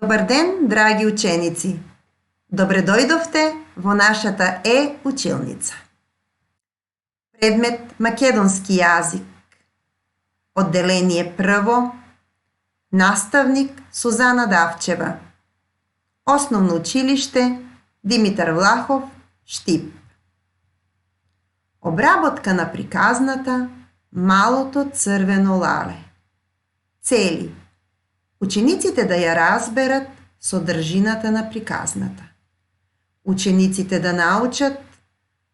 Добар ден, драги ученици! Добре дојдовте во нашата училница. Предмет македонски јазик. Одделение прво. Наставник Сузана Давчева. Основно училиште Димитар Влахов, Штип. Обработка на приказната Малото црвено лале. Цели. Учениците да ја разберат содржината на приказната. Учениците да научат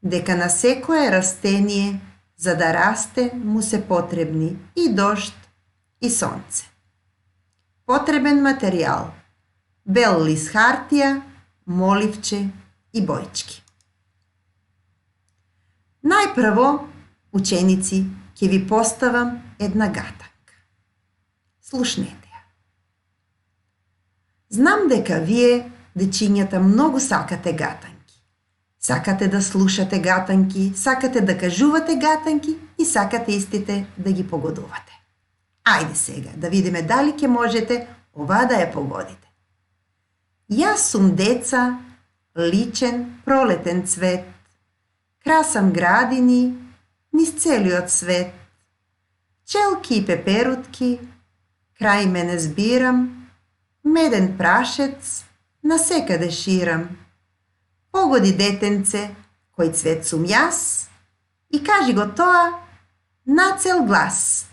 дека на секое растение за да расте му се потребни и дожд и сонце. Потребен материјал: бел лист хартија, моливче и боички. Најпрво, ученици, ќе ви поставам една гатанка. Слушнете. Знам дека вие, дечињата, многу сакате гатанки. Сакате да слушате гатанки, сакате да кажувате гатанки и сакате истите да ги погодувате. Ајде сега да видиме дали ќе можете ова да ја погодите. Јас сум деца, личен пролетен цвет. Красам градини низ целиот свет. Пчелки и пеперутки крај мене збирам. Меден прашец насекаде ширам. Погоди, детенце, кој цвет сум јас и кажи го тоа на цел глас.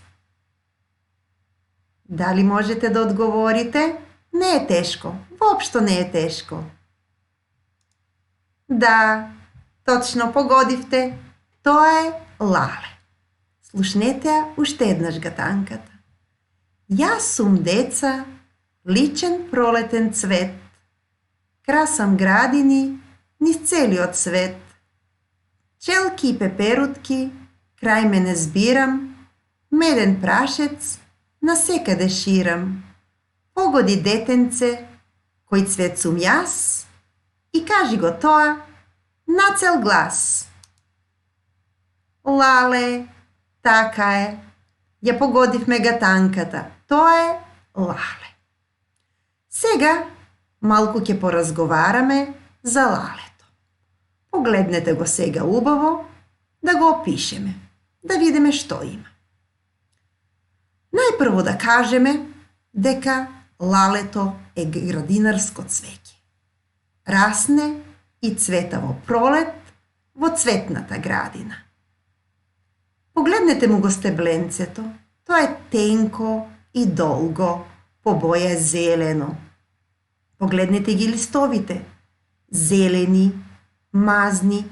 Дали можете да одговорите? Не е тешко, воопшто не е тешко. Да, точно погодивте, тоа е лале. Слушнете ја уште еднаш гатанката. Јас сум деца, личен пролетен цвет. Красам градини низ целиот свет. Пчелки и пеперутки крај мене збирам. Меден прашец насекаде ширам. Погоди, детенце, кој цвет сум јас и кажи го тоа на цел глас. Лале, така е. Ја погодивме гатанката. Тоа е лале. Сега малку ќе поразговараме за лалето. Погледнете го сега убаво, да го опишеме, да видиме што има. Најпрво да кажеме дека лалето е градинарско цвеќе. Расне и цвета во пролет во цветната градина. Погледнете му го стебленцето, тоа е тенко и долго, по боја зелено. Погледнете ги листовите, зелени, мазни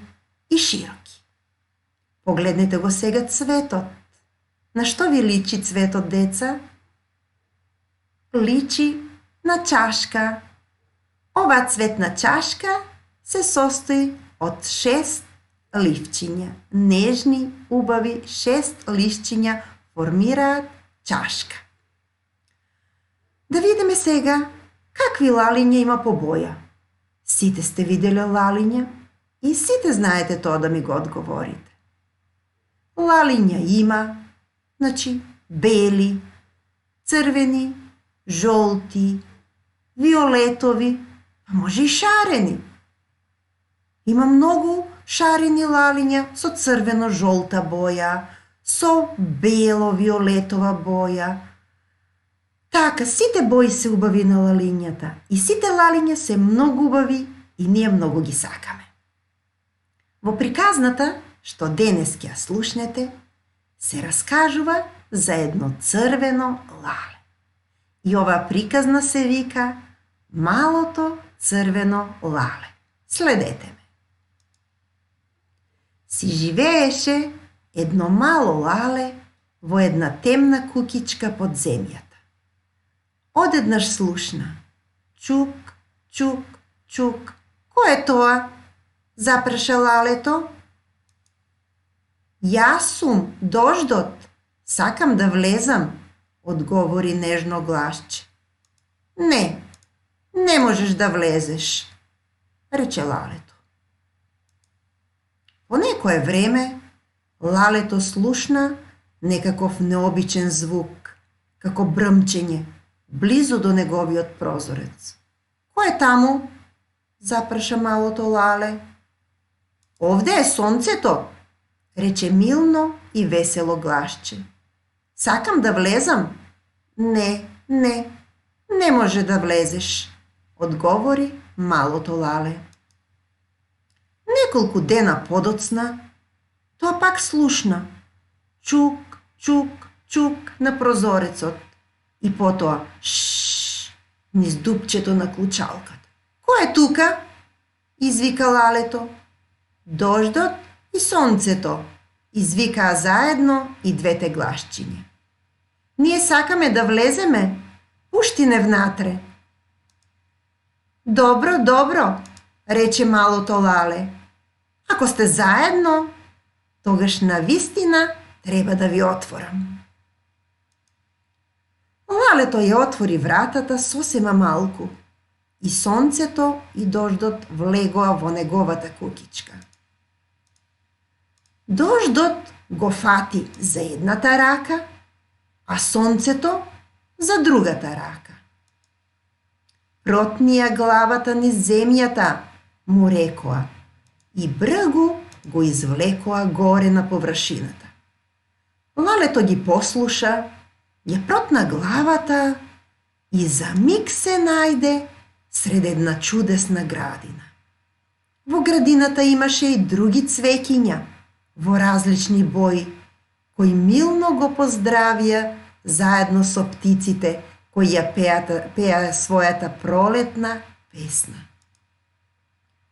и широки. Погледнете го сега цветот. На што ви личи цветот, деца? Личи на чашка. Ова цветна чашка се состои од 6 ливчиња. Нежни, убави 6 лишчиња формираат чашка. Да видиме сега какви лалиња има по боја. Сите сте виделе лалиња и сите знаете тоа да ми го одговорите. Лалиња има, значи бели, црвени, жолти, виолетови, а може и шарени. Има многу шарени лалиња со црвено-жолта боја, со бело-виолетова боја. Така, сите бои се убави на лалињата и сите лалиња се многу убави и ние многу ги сакаме. Во приказната, што денес ќе ја слушнете, се раскажува за едно црвено лале. И оваа приказна се вика Малото црвено лале. Следете ме. Си живееше едно мало лале во една темна куќичка под земјата. Одеднаш слушна. Чук, чук, чук. Кој е тоа? Запраша лалето. Јас сум дождот. Сакам да влезам, одговори нежно гласче. Не, не можеш да влезеш, рече лалето. По некое време лалето слушна некаков необичен звук, како брмчење. blizu do negoviot prozorec. Ko je tamo? Zapraša malото Lale. Ovde je sonceto, reče milno i veselo glašće. Sakam da vlezam? Ne može da vlezeš, odgovori malото Lale. Nekoliko dena podocna, to pak slušna. Čuk, čuk, čuk na prozorecot i potom ššš niz dupčeto na klučalkat. Ko je tuka? Izvika Laleto. Doždot i sonceto, izvika zajedno i dvete glaščinje. Nije sakame da vlezeme, pušti ne vnatre. Dobro, reče malото Lale. Ako ste zajedno, togaš na vistina treba da vi otvoram. Laleto je otvori vratata sosema malku i sonceto i doždot vlegoa vo negovata kukička. Doždot go fati za jedната рака, a сонцето за другата рака. Протнија главата низ земјата, му рекоа, и бргу го извлекоа горе на површината. Лалето ги послуша, ја протна главата и за миг се најде сред една чудесна градина. Во градината имаше и други цвеќиња во различни бои, кои милно го поздравија заедно со птиците кои ја пеа својата пролетна песна.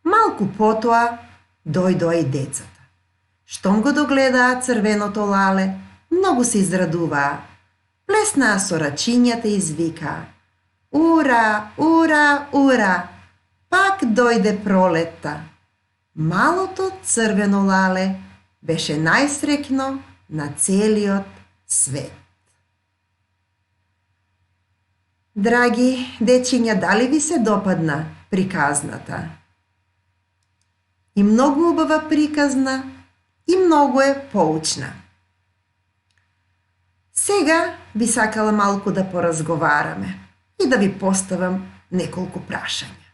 Малку потоа дојдоа и децата. Штом го догледаа црвеното Лале, многу се израдуваа. Плеснаа со рачињата и извикаа: Ура, ура, ура! Пак дојде пролетта! Малото црвено Лале беше најсреќно на целиот свет. Драги дечиња, дали ви се допадна приказната? И многу убава приказна, и многу е поучна. Сега би сакала малку да поразговараме и да ви поставам неколку прашања.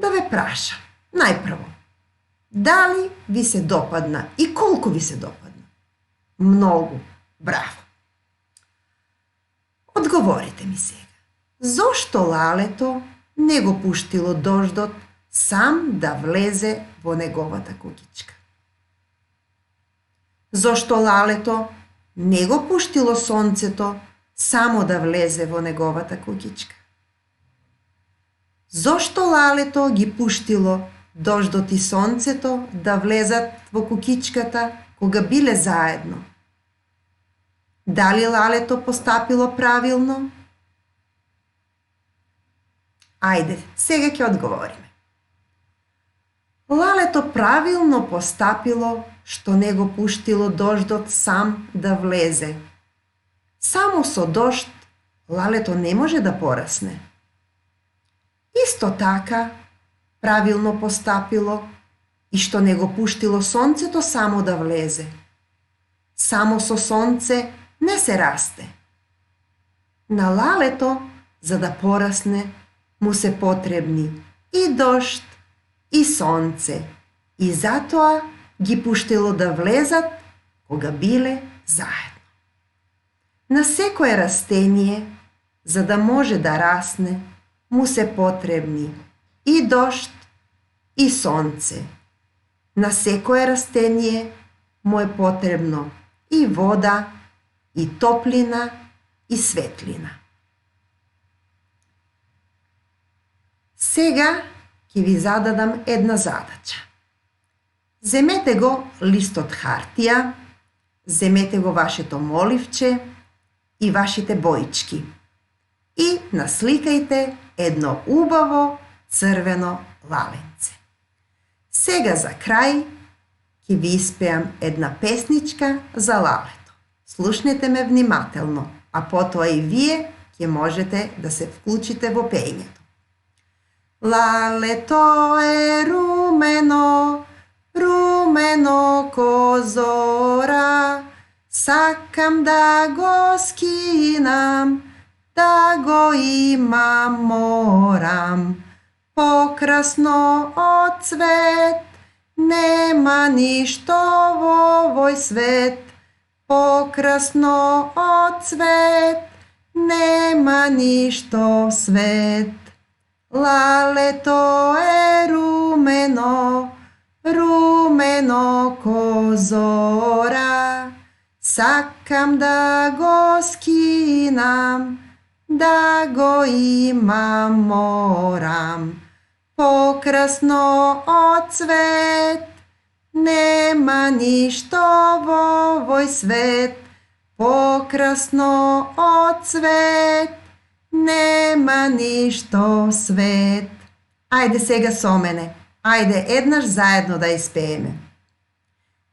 Да ве прашам, најпрво, дали ви се допадна и колку ви се допадна? Многу, браво! Одговорите ми сега, зошто Лалето не го пуштило дождот сам да влезе во неговата куќичка? Зошто Лалето не го пуштило сонцето само да влезе во неговата куќичка? Зошто Лалето ги пуштило дождот и сонцето да влезат во куќичката кога биле заедно? Дали Лалето постапило правилно? Ајде, сега ќе одговориме. Лалето правилно постапило што не го пуштило дождот сам да влезе. Само со дожд Лалето не може да порасне. Исто така правилно постапило и што не го пуштило сонцето само да влезе. Само со сонце не се расте. На Лалето, за да порасне, му се потребни и дожд, и сонце, и затоа ги пуштило да влезат кога биле заедно. На секое растение, за да може да расне, му се потребни и дожд, и сонце. На секое растение му е потребно и вода, и топлина, и светлина. Сега ќе ви зададам една задача. Земете го листот хартија, земете го вашето моливче и вашите боички и насликајте едно убаво црвено лаленце. Сега за крај ќе ви испеам една песничка за Лалето. Слушнете ме внимателно, а потоа и вие ќе можете да се вклучите во пеењето. Лалето е румено, румено ко зора, сакам да го скинам da go imam moram. Pokrasno od cvet, nema ništo v ovoj svet. Pokrasno od cvet, nema ništo svet. Laleto je rumeno, rumeno ko zora. Sakam da go skinam, da go imam moram. Pokrasno od cvet, nema ništo v ovoj svet. Pokrasno od cvet, nema ništo svet. Ajde сега со мене. Ajde еднаш заедно да испееме.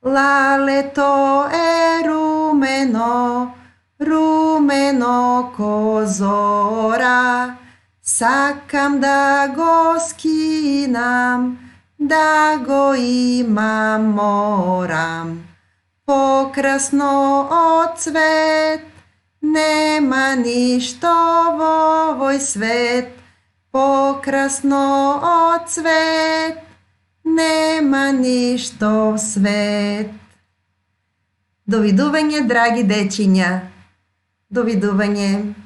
Lalето е rumeno, rumeno ko zora. Sakam da go skinam, da go imam moram. Pokrasno od cvet, nema ništo v ovoj svet. Pokrasno od cvet, nema ništo svet. Довидување, драги дечиња. Довидување.